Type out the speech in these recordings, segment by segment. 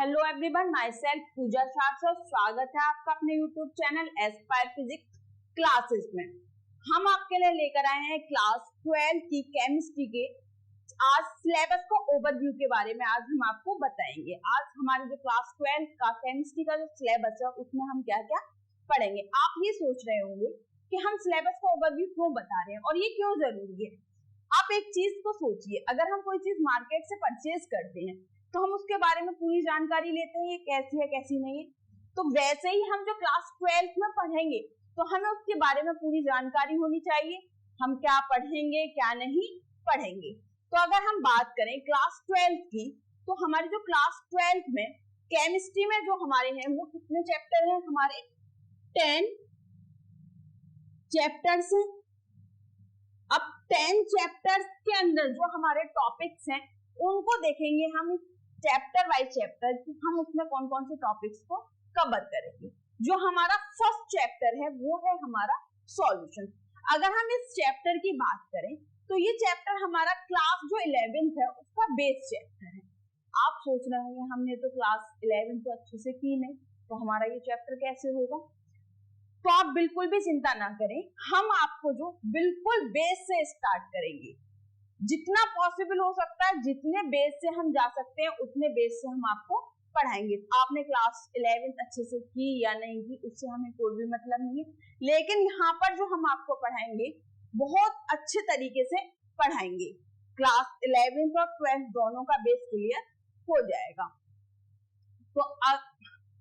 Hello everyone, my self पूजा शाह। स्वागत है आपका अपने YouTube channel Aspire physics classes में। हम आपके लिए लेकर आए हैं क्लास 12 की केमिस्ट्री के आज सिलेबस को ओवरव्यू के बारे में आज हम आपको बताएंगे। आज हमारे जो क्लास 12 का केमिस्ट्री का जो सिलेबस है उसमें हम क्या क्या पढ़ेंगे। आप ये सोच रहे होंगे कि हम सिलेबस का ओवरव्यू क्यों बता रहे हैं और ये क्यों जरूरी है। आप एक चीज को सोचिए, अगर हम कोई चीज मार्केट से परचेज करते हैं तो हम उसके बारे में पूरी जानकारी लेते हैं, ये कैसी है कैसी नहीं है। तो वैसे ही हम जो क्लास 12 में पढ़ेंगे तो हमें उसके बारे में पूरी जानकारी होनी चाहिए, हम क्या पढ़ेंगे क्या नहीं पढ़ेंगे। तो अगर हम बात करें क्लास 12 की, तो हमारी जो क्लास 12 में केमिस्ट्री में जो हमारे हैं वो कितने चैप्टर हैं, हमारे 10 चैप्टर्स हैं। अब 10 चैप्टर्स के अंदर जो हमारे टॉपिक्स हैं उनको देखेंगे हम चैप्टर वाइज चैप्टर कि हम उसमें कौन कौन से टॉपिक्स को कवर करेंगे। जो हमारा फर्स्ट चैप्टर है वो है हमारा सॉल्यूशन। अगर हम इस चैप्टर की बात करें तो ये चैप्टर हमारा क्लास जो 11th है उसका बेस चैप्टर है। आप सोच रहे होंगे हमने तो क्लास 11 तो अच्छे से की नहीं, तो हमारा ये चैप्टर कैसे होगा। तो आप बिल्कुल भी चिंता ना करें, हम आपको जो बिल्कुल बेस से स्टार्ट करेंगे, जितना पॉसिबल हो सकता है जितने बेस से हम जा सकते हैं उतने बेस से हम आपको पढ़ाएंगे। आपने क्लास 11 अच्छे से की या नहीं की उससे हमें कोई भी मतलब नहीं है, लेकिन यहाँ पर जो हम आपको पढ़ाएंगे बहुत अच्छे तरीके से पढ़ाएंगे। क्लास 11 और 12 दोनों का बेस क्लियर हो जाएगा। तो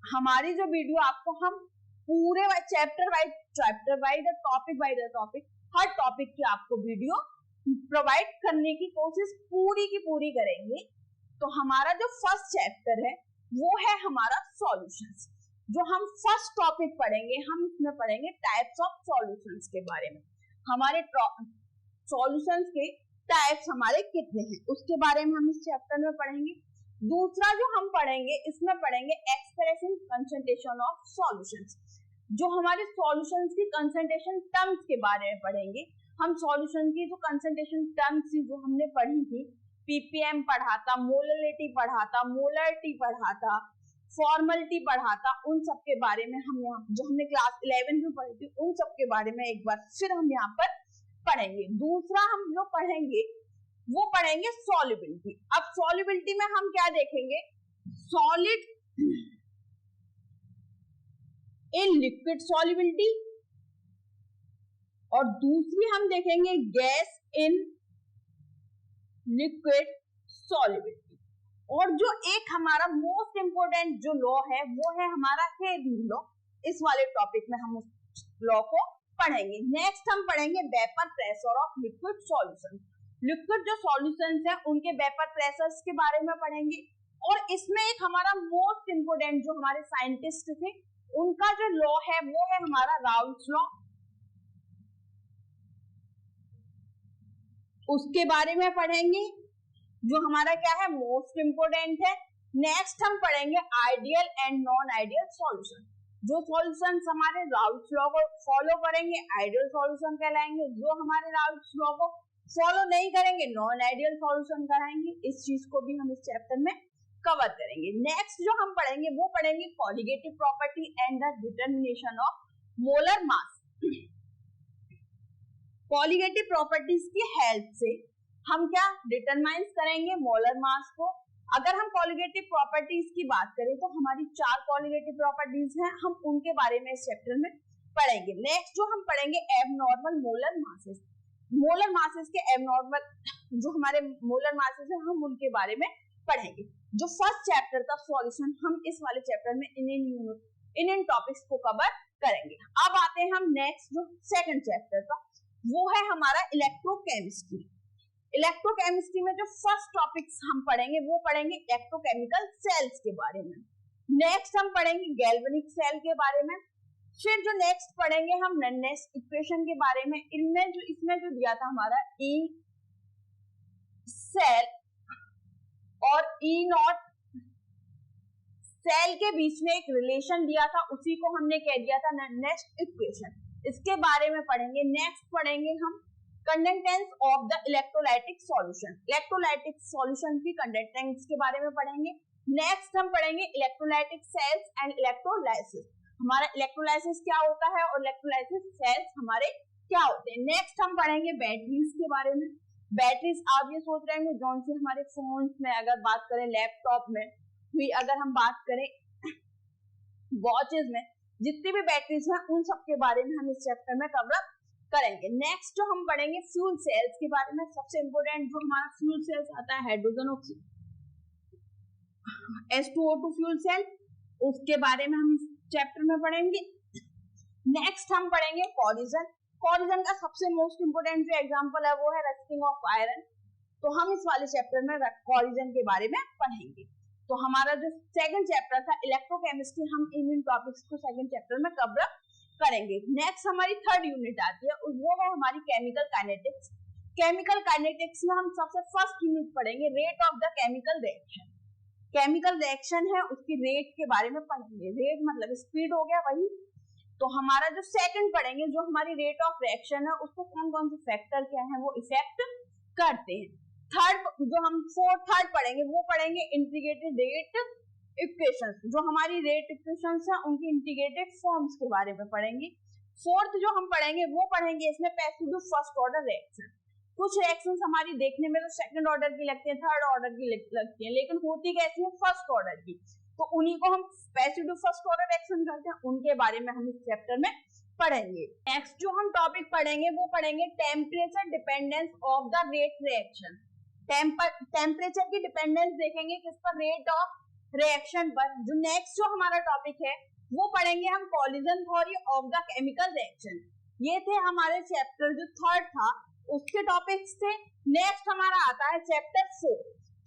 हमारी जो वीडियो आपको हम पूरे chapter wise topic wise topic हर टॉपिक की आपको वीडियो प्रोवाइड करने की कोशिश पूरी की पूरी करेंगे। तो हमारा जो फर्स्ट चैप्टर है वो है हमारा सॉल्यूशंस। जो हम फर्स्ट टॉपिक पढ़ेंगे हम इसमें पढ़ेंगे टाइप्स ऑफ सॉल्यूशंस के बारे में। हमारे सॉल्यूशंस के टाइप्स हमारे कितने हैं उसके बारे में हम इस चैप्टर में पढ़ेंगे। दूसरा जो हम पढ़ेंगे इसमें पढ़ेंगे एक्सप्रेशन कंसंट्रेशन ऑफ सॉल्यूशंस। जो हमारे सॉल्यूशंस की कंसंट्रेशन टर्म्स के बारे में पढ़ेंगे। हम सॉल्यूशन की जो कंसंट्रेशन टर्म्स जो हमने पढ़ी थी, पीपीएम पढ़ा था, मोलरिटी पढ़ा था, मोलरिटी पढ़ा था, फॉर्मलिटी पढ़ा था, उन सब के बारे में हम यहाँ जो हमने क्लास 11 में पढ़ी थी उन सब के बारे में एक बार फिर हम यहाँ पर पढ़ेंगे। दूसरा हम जो पढ़ेंगे वो पढ़ेंगे सॉल्युबिलिटी। अब सॉल्युबिलिटी में हम क्या देखेंगे, सॉलिड इन लिक्विड सॉल्युबिलिटी, और दूसरी हम देखेंगे गैस इन लिक्विड सॉल्युबिलिटी। और जो एक हमारा मोस्ट इंपोर्टेंट जो लॉ है वो है हमारा हेयरली लॉ। इस वाले टॉपिक में हम उस लॉ को पढ़ेंगे। नेक्स्ट हम पढ़ेंगे vapour pressure of liquid solution. Liquid जो सॉल्यूशंस हैं उनके वेपर प्रेशर्स के बारे में पढ़ेंगे। और इसमें एक हमारा मोस्ट इंपोर्टेंट जो हमारे साइंटिस्ट थे उनका जो लॉ है वो है हमारा राउल्स लॉ, उसके बारे में पढ़ेंगे जो हमारा क्या है मोस्ट इंपोर्टेंट है। नेक्स्ट हम पढ़ेंगे ideal and non ideal solution. जो सॉल्यूशंस हमारे राउल्स लॉ को फॉलो करेंगे आइडियल सॉल्यूशन कहलाएंगे, जो हमारे राउल्स लॉ को फॉलो नहीं करेंगे नॉन आइडियल सॉल्यूशन कहलाएंगे। इस चीज को भी हम इस चैप्टर में कवर करेंगे। नेक्स्ट जो हम पढ़ेंगे वो पढ़ेंगे colligative property and the determination of molar mass. Colligative properties की हेल्प से हम क्या डिटरमाइन करेंगे मोलर मास को। अगर हम कॉलिगेटिव प्रॉपर्टीज की बात करें तो हमारी 4 कॉलिगेटिव प्रॉपर्टीज हैं, हम उनके बारे में इस चैप्टर में पढ़ेंगे। नेक्स्ट जो हम पढ़ेंगे abnormal molar masses. Molar masses के एबनॉर्मल जो हमारे मोलर मासेस हैं हम उनके बारे में पढ़ेंगे। जो फर्स्ट चैप्टर था सॉल्यूशन हम इस वाले चैप्टर में इन टॉपिक्स को कवर करेंगे। अब आते हैं हम नेक्स्ट जो सेकंड चैप्टर का वो है हमारा इलेक्ट्रोकेमिस्ट्री। इलेक्ट्रोकेमिस्ट्री में जो फर्स्ट टॉपिक्स हम पढ़ेंगे वो पढ़ेंगे इलेक्ट्रोकेमिकल सेल्स के बारे में। नेक्स्ट हम पढ़ेंगे गैल्वेनिक सेल के बारे में। फिर जो नेक्स्ट पढ़ेंगे हम नन्नेस इक्वेशन के बारे में। इसमें जो दिया था हमारा ई सेल और ई नॉट सेल के बीच में एक रिलेशन दिया था, उसी को हमने कह दिया था नन्नेस इक्वेशन। इसके बारे में पढ़ेंगे। नेक्स्ट पढ़ेंगे हम conductance of the electrolytic solution. Electrolytic solution की कंडक्टेंस के बारे में पढ़ेंगे। नेक्स्ट हम पढ़ेंगे इलेक्ट्रोलाइटिक सेल्स एंड इलेक्ट्रोलाइसिस। हमारा इलेक्ट्रोलाइसिस क्या होता है और इलेक्ट्रोलाइसिस सेल्स हमारे क्या होते हैं। नेक्स्ट हम पढ़ेंगे बैटरीज के बारे में। बैटरीज आप ये सोच रहे हैं जौन से हमारे फोन्स में अगर बात करें, लैपटॉप में भी अगर हम बात करें, वॉचेस में, जितनी भी बैटरीज हैं उन सब के बारे में हम इस चैप्टर में कवर करेंगे। नेक्स्ट जो हम पढ़ेंगे फ्यूल सेल्स के बारे में। सबसे इंपोर्टेंट जो हमारा फ्यूल सेल्स आता है hydrogen oxygen H2O2 fuel cell, उसके बारे में हम इस चैप्टर में पढ़ेंगे। नेक्स्ट हम पढ़ेंगे कोरिजन। कोरिजन का सबसे मोस्ट इंपोर्टेंट जो एग्जांपल है वो है रस्टिंग ऑफ आयरन। तो हम इस वाले चैप्टर में कोरिजन के बारे में पढ़ेंगे। तो हमारा जो सेकंड चैप्टर था इलेक्ट्रोकेमिस्ट्री, हम इन टॉपिक्स को सेकंड चैप्टर में कवर करेंगे। नेक्स्ट हमारी थर्ड यूनिट आती है, वो है हमारी केमिकल काइनेटिक्स। केमिकल काइनेटिक्स में हम सबसे फर्स्ट यूनिट पढ़ेंगे rate of the chemical reaction. Chemical reaction है उसकी रेट के बारे में पढ़ेंगे। रेट मतलब स्पीड हो गया वही। तो हमारा जो सेकंड पढ़ेंगे जो हमारी रेट ऑफ रिएक्शन है उसको कौन कौन से फैक्टर क्या है वो इफेक्ट करते हैं। थर्ड जो हम थर्ड पढ़ेंगे वो पढ़ेंगे इंटीग्रेटेड रेट इक्वेशंस। जो हमारी रेट इक्वेशंस है उनकी इंटीग्रेटेड फॉर्म्स के बारे में पढ़ेंगे। फोर्थ जो हम पढ़ेंगे वो पढ़ेंगे इसमें पैसिव फर्स्ट ऑर्डर रिएक्शन। कुछ रिएक्शंस हमारी देखने में तो सेकंड ऑर्डर की लगती है, थर्ड ऑर्डर की लगती है, लेकिन होती कैसी है फर्स्ट ऑर्डर की। तो उन्हीं को हम passive to first order reaction कहते हैं, उनके बारे में हम इस चैप्टर में पढ़ेंगे। नेक्स्ट जो हम टॉपिक पढ़ेंगे वो पढ़ेंगे temperature dependence of the rate reaction. Temperature की डिपेंडेंस देखेंगे किस पर, रेट ऑफ रिएक्शन पर। जो नेक्स्ट जो हमारा टॉपिक है वो पढ़ेंगे हम collision theory of the chemical reaction. ये थे हमारे चैप्टर जो थर्ड था उसके टॉपिक्स थे। नेक्स्ट हमारा आता है चैप्टर 4।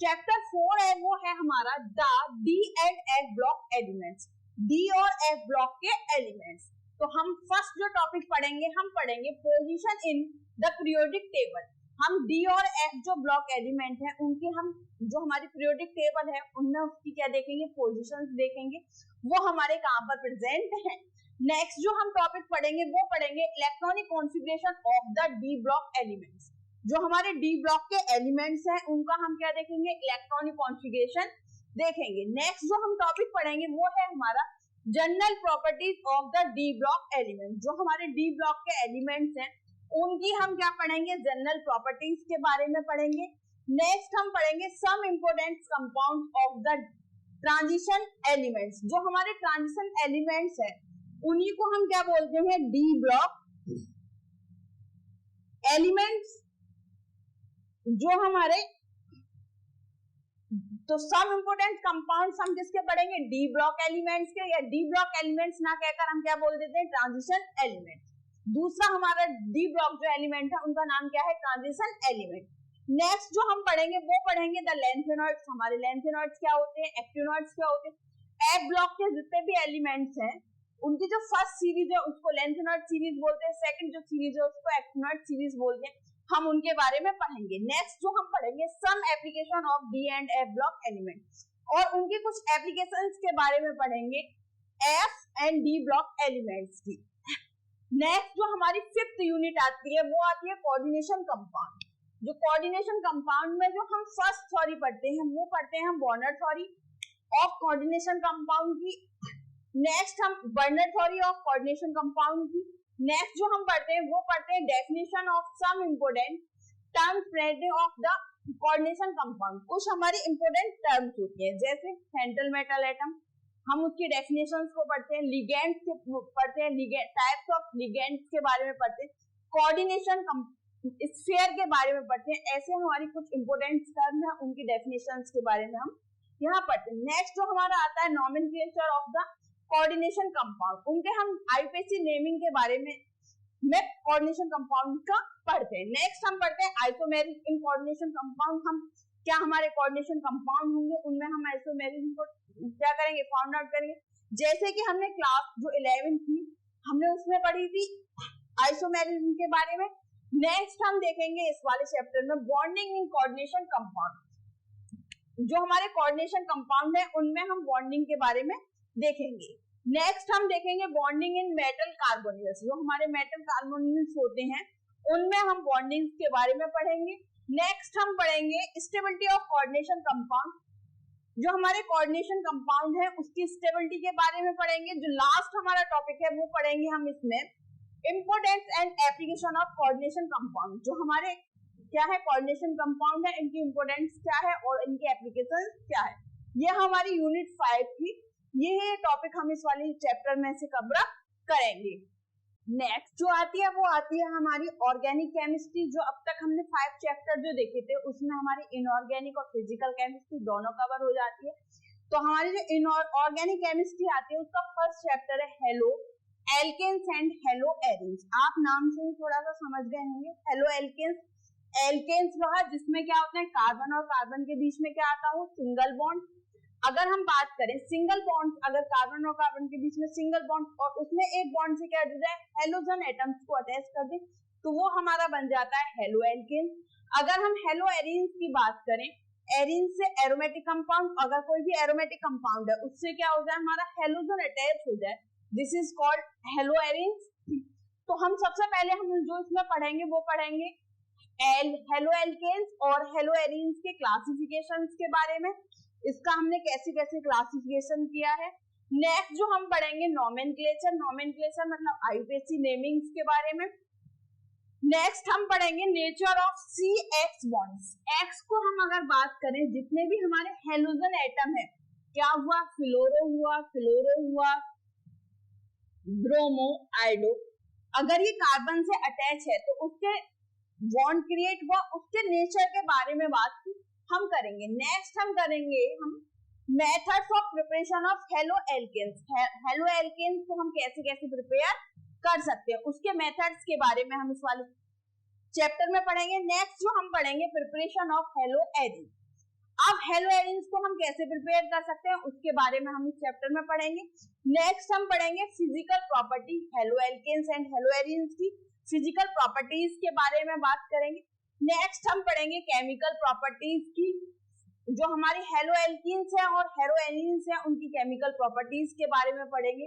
चैप्टर 4 है वो है हमारा the D and F block elements. D और एफ ब्लॉक के एलिमेंट्स। तो हम फर्स्ट जो टॉपिक पढ़ेंगे हम पढ़ेंगे position in the periodic table. हम डी और एफ जो ब्लॉक एलिमेंट है उनकी हम जो हमारी पीरियोडिक टेबल है उनमें उसकी क्या देखेंगे, पोजीशंस देखेंगे, वो हमारे कहां पर प्रेजेंट है। नेक्स्ट जो हम टॉपिक पढ़ेंगे वो पढ़ेंगे electronic configuration of the D block elements. जो हमारे डी ब्लॉक के एलिमेंट्स हैं उनका हम क्या देखेंगे, इलेक्ट्रॉनिक कॉन्फ़िगरेशन देखेंगे। नेक्स्ट जो हम टॉपिक पढ़ेंगे वो है हमारा general properties of the D block element. जो हमारे डी ब्लॉक के एलिमेंट्स हैं उनकी हम क्या पढ़ेंगे, जनरल प्रॉपर्टीज के बारे में पढ़ेंगे। नेक्स्ट हम पढ़ेंगे some important compounds of the transition elements. जो हमारे ट्रांजिशन एलिमेंट्स हैं उन्हीं को हम क्या बोलते हैं, डी ब्लॉक एलिमेंट्स। जो हमारे तो सम इंपोर्टेंट कंपाउंड्स हम किसके पढ़ेंगे, डी ब्लॉक एलिमेंट्स के, या डी ब्लॉक एलिमेंट्स ना कहकर हम क्या बोल देते हैं, ट्रांजिशन एलिमेंट्स। दूसरा हमारा डी ब्लॉक जो एलिमेंट है उनका नाम क्या है, ट्रांजिशन एलिमेंट। नेक्स्ट जो हम पढ़ेंगे वो पढ़ेंगे द लेंथेनॉइड्स। हमारे लेंथेनॉइड्स क्या होते हैं, एक्टिनॉइड्स क्या होते हैं। एफ ब्लॉक के जितने भी एलिमेंट्स हैं उनकी जो फर्स्ट सीरीज है उसको लेंथेनॉइड सीरीज बोलते हैं, सेकंड जो सीरीज है उसको एक्टिनॉइड सीरीज बोलते हैं। हम उनके बारे में पढ़ेंगे। नेक्स्ट जो हम पढ़ेंगे some application of D and F block elements, और उनकी कुछ एप्लीकेशंस के बारे में पढ़ेंगे F and D block elements की। नेक्स्ट जो हमारी फिफ्थ यूनिट आती है वो आती है कोऑर्डिनेशन कंपाउंड। जो कोऑर्डिनेशन कंपाउंड में जो हम फर्स्ट थ्योरी पढ़ते हैं वो पढ़ते हैं हम Werner theory of coordination compound की। नेक्स्ट हम Werner theory of coordination compound की। नेक्स्ट जो हम पढ़ते हैं वो पढ़ते हैं definition of some important terms of the coordination compound. कुछ हमारी इंपोर्टेंट टर्म्स होती है जैसे सेंट्रल मेटल एटम, हम उसकी डेफिनेशंस को पढ़ते हैं। लिगेंड्स के पढ़ते हैं, टाइप्स ऑफ लिगेंड्स के बारे में पढ़ते हैं, कोऑर्डिनेशन स्फीयर के बारे में पढ़ते हैं। ऐसे हमारी कुछ इंपोर्टेंट टर्म है उनकी डेफिनेशंस के बारे में हम यहाँ पढ़ते हैं। नेक्स्ट जो हमारा आता है nomenclature of the coordination compound, उनके हम आईपीसी नेमिंग के बारे में कोऑर्डिनेशन कंपाउंड का पढ़ते हैं। नेक्स्ट हम पढ़ते हैं आइसोमेरिक इन कोऑर्डिनेशन कंपाउंड। हम क्या हमारे कोऑर्डिनेशन कंपाउंड होंगे उनमें हम आइसोमेरिक को क्या करेंगे, फाउंड आउट करेंगे। जैसे कि हमने क्लास जो 11 थी हमने उसमें पढ़ी थी आइसोमेरिज्म के बारे में। नेक्स्ट हम देखेंगे इस वाले चैप्टर में बॉन्डिंग इन कोऑर्डिनेशन कंपाउंड। जो हमारे कोऑर्डिनेशन कंपाउंड है उनमें हम बॉन्डिंग के बारे में देखेंगे। नेक्स्ट हम देखेंगे बॉन्डिंग इन मेटल कार्बोनिल्स। जो हमारे मेटल कार्बोनिल्स होते हैं उनमें हम बॉन्डिंग के बारे में पढ़ेंगे। नेक्स्ट हम पढ़ेंगे स्टेबिलिटी ऑफ कोऑर्डिनेशन कंपाउंड। जो हमारे कोऑर्डिनेशन कंपाउंड है उसकी स्टेबिलिटी के बारे में पढ़ेंगे। जो लास्ट हमारा टॉपिक है वो पढ़ेंगे हम इसमें importance and application of coordination compound. जो हमारे क्या है कोऑर्डिनेशन कंपाउंड है, इनकी इंपोर्टेंस क्या है और इनके एप्लीकेशन क्या है। ये हमारी यूनिट 5 की ये टॉपिक हम इस वाली चैप्टर में से कवर करेंगे। नेक्स्ट जो आती है वो आती है हमारी ऑर्गेनिक केमिस्ट्री। जो अब तक हमने 5 चैप्टर जो देखे थे उसमें हमारी इनऑर्गेनिक और फिजिकल केमिस्ट्री दोनों कवर हो जाती है। तो हमारी जो इनऑर्गेनिक केमिस्ट्री आती है उसका फर्स्ट चैप्टर है haloalkanes and haloarenes. आप नाम से ही थोड़ा सा समझ गए होंगे। हेलो एल्केन्स, एल्केन्स वह जिसमें क्या होता है कार्बन और कार्बन के बीच में क्या आता हो सिंगल बॉन्ड। अगर हम बात करें सिंगल बॉन्ड, अगर कार्बन और कार्बन के बीच में सिंगल बॉन्ड और उसमें एक बॉन्ड से क्या जुड़ जाए हेलोजन एटम्स को अटैच कर दे तो वो हमारा बन जाता है हेलो एल्केन। अगर हम हेलो एरीन्स की बात करें, एरीन्स से एरोमेटिक कंपाउंड, अगर कोई भी एरोमेटिक कंपाउंड है उससे क्या हो जाए हमारा हेलोजन अटैच हो जाए, this is called hello arenes. तो हम सबसे पहले हम जो इसमें पढ़ेंगे वो पढ़ेंगे हेलो एल्केन्स और हेलो एरीन्स के क्लासिफिकेशंस के बारे में, इसका हमने कैसे कैसे क्लासिफिकेशन किया है। नेक्स्ट जो हम पढ़ेंगे नोमेनक्लेचर, नोमेनक्लेचर मतलब आईयूपीएसी नेमिंग्स के बारे में। नेक्स्ट हम पढ़ेंगे nature of C X bonds. X को हम अगर बात करें जितने भी हमारे हेलोजन एटम है, क्या हुआ फ्लोरो हुआ ब्रोमो आयोडो, अगर ये कार्बन से अटैच है तो उसके बॉन्ड क्रिएट हुआ, उसके नेचर के बारे में बात हम करेंगे। नेक्स्ट हम करेंगे हम methods of preparation of haloalkanes. Haloalkanes को हम कैसे कैसे प्रिपेयर कर सकते हैं उसके मेथड्स के बारे में हम इस वाले चैप्टर में पढ़ेंगे। नेक्स्ट जो हम पढ़ेंगे प्रिपरेशन ऑफ हेलो एरीन। अब हेलो एरीन्स को हम कैसे प्रिपेयर कर सकते हैं उसके बारे में हम इस चैप्टर में पढ़ेंगे। नेक्स्ट हम पढ़ेंगे physical property haloalkanes and haloarenes की फिजिकल प्रॉपर्टीज के बारे में बात करेंगे। नेक्स्ट हम पढ़ेंगे केमिकल प्रॉपर्टीज की, जो हमारी हेलो एल्कीन्स है और हेलो एरीन्स है उनकी केमिकल प्रॉपर्टीज के बारे में पढ़ेंगे।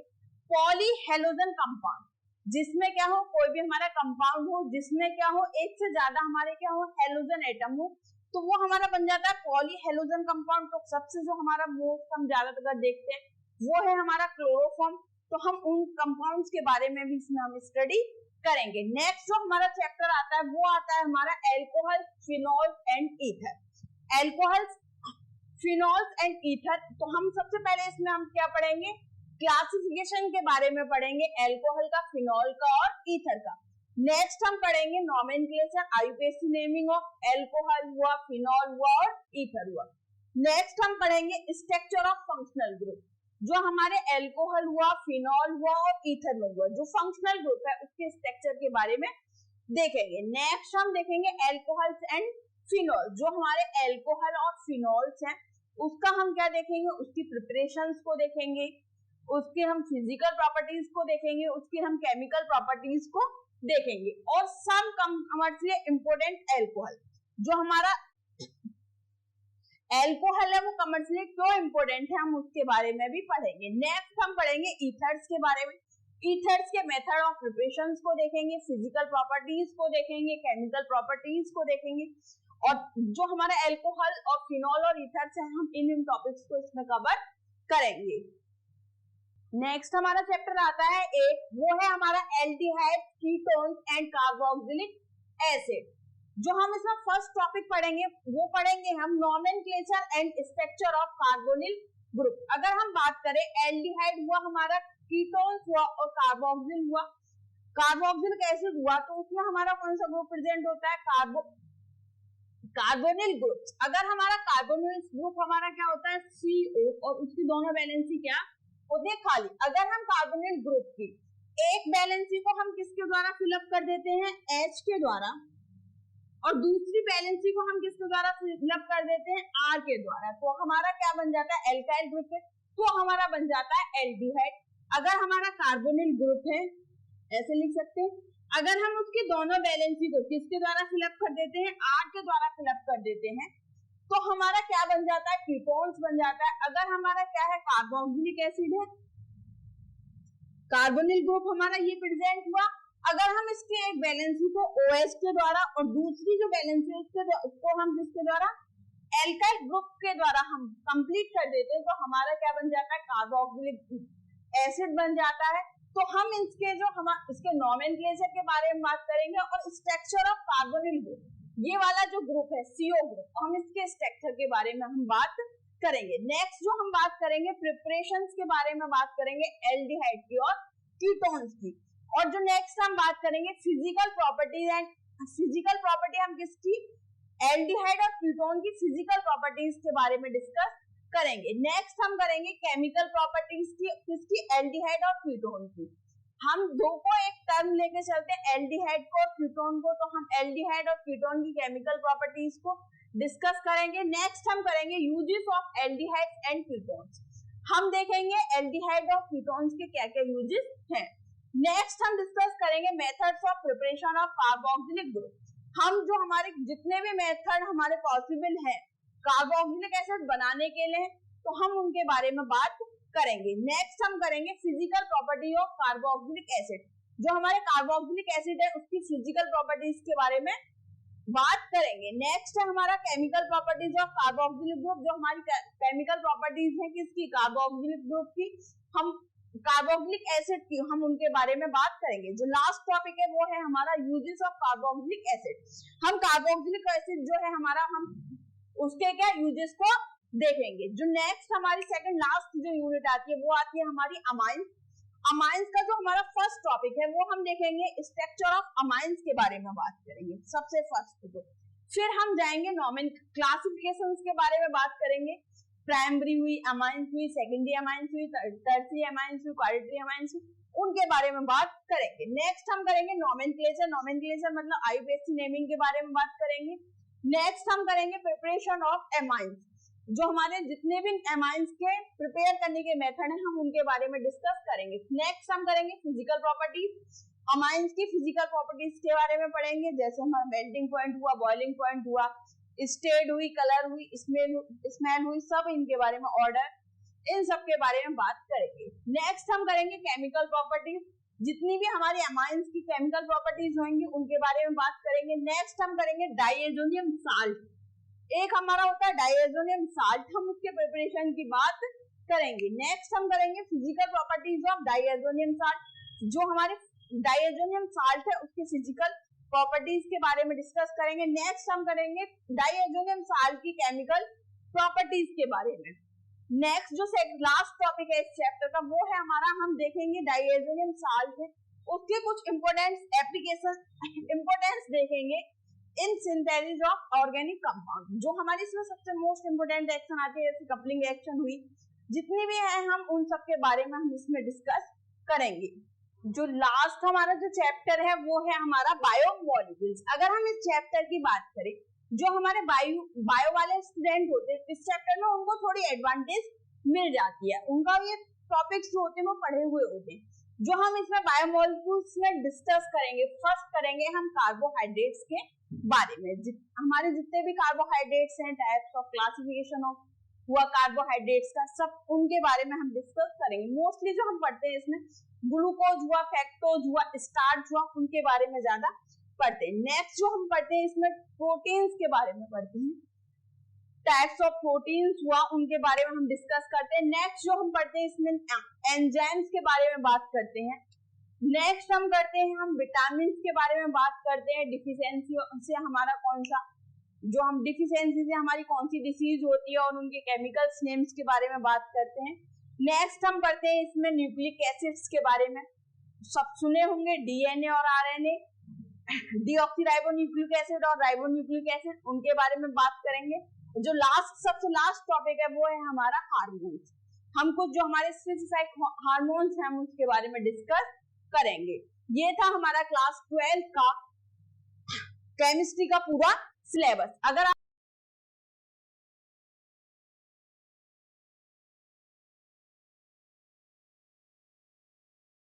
पॉली हेलोजन कंपाउंड, जिसमें क्या हो कोई भी हमारा कंपाउंड हो जिसमें क्या हो एक से ज्यादा हमारे क्या हो हेलोजन एटम हो तो वो हमारा बन जाता है पॉली हेलोजन कंपाउंड। तो सबसे जो हमारा मोस्ट हम ज्यादातर देखते हैं वो है हमारा क्लोरोफॉर्म। तो हम उन कंपाउंड्स के बारे में भी इसमें हम स्टडी करेंगे। नेक्स्ट जो हमारा चैप्टर आता है वो आता है हमारा alcohol phenol and ether. Alcohols phenols and ether, तो हम सबसे पहले इसमें हम क्या पढ़ेंगे क्लासिफिकेशन के बारे में पढ़ेंगे एल्कोहल का, फिनॉल का और ईथर का। नेक्स्ट हम पढ़ेंगे nomenclature IUPAC naming of alcohol हुआ, फिनॉल हुआ और ईथर हुआ। नेक्स्ट हम पढ़ेंगे स्ट्रक्चर ऑफ फंक्शनल ग्रुप, जो हमारे एल्कोहल हुआ, फिनॉल हुआ और ईथर में हुआ जो फंक्शनल ग्रुप है उसके स्ट्रक्चर के बारे में देखेंगे। नेक्स्ट हम देखेंगे एल्कोहल्स एंड फिनॉल, जो हमारे एल्कोहल और फिनॉल्स हैं उसका हम क्या देखेंगे उसकी प्रिपरेशंस को देखेंगे, उसके हम फिजिकल प्रॉपर्टीज को देखेंगे, उसकी हम केमिकल प्रॉपर्टीज को देखेंगे और सम कमर्शियली इंपोर्टेंट एल्कोहल, जो हमारा एल्कोहल है वो कमर्शियली क्यों इंपोर्टेंट है हम उसके बारे में भी पढ़ेंगे। नेक्स्ट हम पढ़ेंगे ईथर्स के बारे में, ईथर्स के मेथड ऑफ प्रिपरेशंस को देखेंगे, फिजिकल प्रॉपर्टीज को देखेंगे, केमिकल प्रॉपर्टीज को देखेंगे और जो हमारा एल्कोहल और फिनॉल और ईथर्स है हम इन टॉपिक्स को इसमें कवर करेंगे। नेक्स्ट हमारा चैप्टर आता है एक, वो है हमारा aldehyde ketones and carboxylic acid. जो हम इसमें फर्स्ट टॉपिक पढ़ेंगे वो पढ़ेंगे हम nomenclature and structure of carbonyl group. अगर हम बात करें एल्डिहाइड हुआ हमारा, कीटोन्स हुआ और कार्बोक्सिल हुआ। कार्बोक्सिलिक एसिड हुआ तो उसमें हमारा कौन सा ग्रुप प्रेजेंट होता है कार्बोनिल ग्रुप। अगर हमारा कार्बोनिल ग्रुप हमारा क्या होता है CO और उसकी दोनों वैलेंसी क्या होती है खाली। अगर हम कार्बोनिल ग्रुप की एक वैलेंसी को हम किसके द्वारा फिलअप कर देते हैं H के द्वारा और दूसरी वैलेंसी को हम किसके द्वारा फिलअप कर देते हैं R के द्वारा, तो हमारा क्या बन जाता है एल्काइल ग्रुप है तो हमारा बन जाता है एल्डिहाइड। अगर हमारा कार्बोनिल ग्रुप है ऐसे लिख सकते हैं, अगर हम उसकी दोनों वैलेंसी को किसके द्वारा फिलअप कर देते हैं R के द्वारा फिलअप कर देते हैं तो हमारा क्या बन जाता है कीटोन्स बन जाता है। अगर हमारा क्या है कार्बोक्सिलिक एसिड है, कार्बोनिल ग्रुप हमारा ये प्रेजेंट हुआ, अगर हम इसके एक वैलेंसी को OH के द्वारा और दूसरी जो वैलेंसी है उसको हम किसके द्वारा एल्काइल ग्रुप के द्वारा हम कंप्लीट कर देते हैं तो हमारा क्या बन जाता है, कार्बोक्सिलिक एसिड बन जाता है। तो हम इसके जो हम इसके नोमेनक्लेचर के बारे में बात करेंगे और स्ट्रक्चर ऑफ कार्बोनिल ग्रुप, ये वाला जो ग्रुप है CO ग्रुप, हम इसके स्ट्रक्चर के बारे में हम बात करेंगे। नेक्स्ट जो हम बात करेंगे प्रिपरेशंस के बारे में बात करेंगे एल्डिहाइड की और कीटोन्स की। और जो नेक्स्ट हम बात करेंगे physical properties and physical property हम किसकी, एल्डिहाइड और कीटोन की फिजिकल प्रॉपर्टीज के बारे में डिस्कस करेंगे। नेक्स्ट हम करेंगे केमिकल प्रॉपर्टीज की, किसकी, एल्डिहाइड और कीटोन की। हम दो को एक टर्म लेके चलते हैं, एल्डिहाइड को और कीटोन को, तो हम एल्डिहाइड और कीटोन की केमिकल प्रॉपर्टीज को डिस्कस करेंगे। नेक्स्ट हम करेंगे uses of aldehyde and ketones, हम देखेंगे एल्डिहाइड और कीटोन्स के क्या क्या यूजेस हैं। नेक्स्ट हम डिस्कस करेंगे methods of preparation of carboxylic group, हम जो हमारे जितने भी मेथड हमारे पॉसिबल है कार्बोक्सिलिक एसिड बनाने के लिए, तो हम उनके बारे में बात करेंगे। नेक्स्ट हम करेंगे physical property of carboxylic acid, जो हमारे कार्बोक्सिलिक एसिड है उसकी फिजिकल प्रॉपर्टीज के बारे में बात करेंगे। नेक्स्ट है हमारा chemical properties of carboxylic group, जो हमारी केमिकल प्रॉपर्टीज है किसकी, कार्बोक्सिलिक ग्रुप की, हम कार्बोक्सिलिक एसिड की, हम उनके बारे में बात करेंगे। जो लास्ट टॉपिक है वो है हमारा यूजेस ऑफ कार्बोक्सिलिक एसिड, हम कार्बोक्सिलिक एसिड जो है हमारा, हम उसके क्या यूजेस को देखेंगे। जो नेक्स्ट हमारी सेकंड लास्ट जो यूनिट आती है वो आती है हमारी अमाइंस। अमाइंस का जो हमारा फर्स्ट टॉपिक है वो हम देखेंगे स्ट्रक्चर ऑफ अमाइंस के बारे में बात करेंगे सबसे फर्स्ट। तो फिर हम जाएंगे नॉमिन क्लासिफिकेशंस के बारे में बात करेंगे, प्राइमरी हुई, अमाइंस हुई, सेकेंडरी अमाइंस हुई, टर्शियरी अमाइंस हुई, क्वाटरनरी अमाइंस हुई, उनके बारे में बात करेंगे। नेक्स्ट हम करेंगे नोमेनक्लेचर, नोमेनक्लेचर मतलब आईयूपीएसी नेमिंग के बारे में बात करेंगे। नेक्स्ट हम करेंगे प्रिपरेशन ऑफ एमाइंस, जो हमारे जितने भी एमाइंस के प्रिपेयर करने के मेथड हैं हम उनके बारे में डिस्कस करेंगे। नेक्स्ट हम करेंगे फिजिकल प्रॉपर्टीज, अमाइंस की फिजिकल प्रॉपर्टीज के बारे में पढ़ेंगे, जैसे हमारा मेल्टिंग पॉइंट हुआ, बॉइलिंग पॉइंट हुआ, स्टेट हुई, कलर हुई, स्मेल हुई, सब इनके बारे में, ऑर्डर, इन सब के बारे में बात करेंगे। नेक्स्ट हम करेंगे केमिकल प्रॉपर्टीज, जितनी भी हमारी अमाइंस की केमिकल प्रॉपर्टीज होंगी उनके बारे में बात करेंगे। नेक्स्ट हम करेंगे डाइएजोनियम साल्ट, एक हमारा होता है डाइएजोनियम साल्ट, हम उसके प्रिपरेशन की बात करेंगे। नेक्स्ट हम करेंगे physical properties of diazonium salt, जो हमारे डाइएजोनियम साल्ट है उसके फिजिकल प्रॉपर्टीज के बारे में डिस्कस करेंगे। नेक्स्ट हम करेंगे डाइएजोनियम साल्ट की केमिकल प्रॉपर्टीज के बारे में। नेक्स्ट जो लास्ट टॉपिक है इस चैप्टर का वो है हमारा, हम देखेंगे डाइएजोनियम साल्ट है उसके कुछ इंपोर्टेंट एप्लीकेशन, इंपोर्टेंस देखेंगे in synthesis of organic compound. जो हमारी इसमें सबसे मोस्ट इंपोर्टेंट एक्शन आती है, जैसे कपलिंग एक्शन हुई, जितनी भी है हम उन सब के बारे में हम इसमें डिस्कस करेंगे। जो लास्ट हमारा जो चैप्टर है वो है हमारा बायोमोलिक्यूल्स। अगर हम इस चैप्टर की बात करें, जो हमारे बायो वाले स्टूडेंट होते हैं इस चैप्टर में उनको थोड़ी एडवांटेज मिल जाती है, उनका ये टॉपिक्स जो होते हैं वो पढ़े हुए होते हैं। जो हम इसमें बायोमोलिक्यूल्स में डिस्कस करेंगे, फर्स्ट करेंगे हम कार्बोहाइड्रेट्स के बारे में। हमारे जितने भी कार्बोहाइड्रेट्स हैं, टाइप्स ऑफ क्लासिफिकेशन ऑफ हुआ कार्बोहाइड्रेट्स का, सब उनके बारे में हम डिस्कस करेंगे। मोस्टली जो हम पढ़ते हैं इसमें ग्लूकोज हुआ, फ्रक्टोज हुआ, स्टार्च हुआ, उनके बारे में ज्यादा पढ़ते हैं। नेक्स्ट जो हम पढ़ते हैं इसमें प्रोटीन्स के बारे में पढ़ते हैं, टाइप्स ऑफ प्रोटीन्स हुआ उनके बारे में हम डिस्कस करते हैं। नेक्स्ट जो हम पढ़ते हैं इसमें एंजाइम्स के बारे में बात करते हैं। नेक्स्ट हम करते हैं हम विटामिन के बारे में बात करते हैं, डिफिशियंसी से हमारा कौन सा, जो हम डिफिशियंसी से हमारी कौन सी डिसीज होती है और उनके केमिकल्स नेम्स के बारे में बात करते हैं। नेक्स्ट हम करते हैं इसमें न्यूक्लिक एसिड्स के बारे में, सब सुने होंगे, डीएनए और आरएनए, डीऑक्सीराइबोन्यूक्लिक एसिड और राइबोन्यूक्लिक एसिड, उनके बारे में बात करेंगे। जो सबसे लास्ट टॉपिक है वो है हमारा हार्मोन्स, हम कुछ जो हमारे स्पेसिफिक हार्मोन्स हैं हम उसके बारे में डिस्कस करेंगे। ये था हमारा क्लास 12 का केमिस्ट्री का पूरा सिलेबस। अगर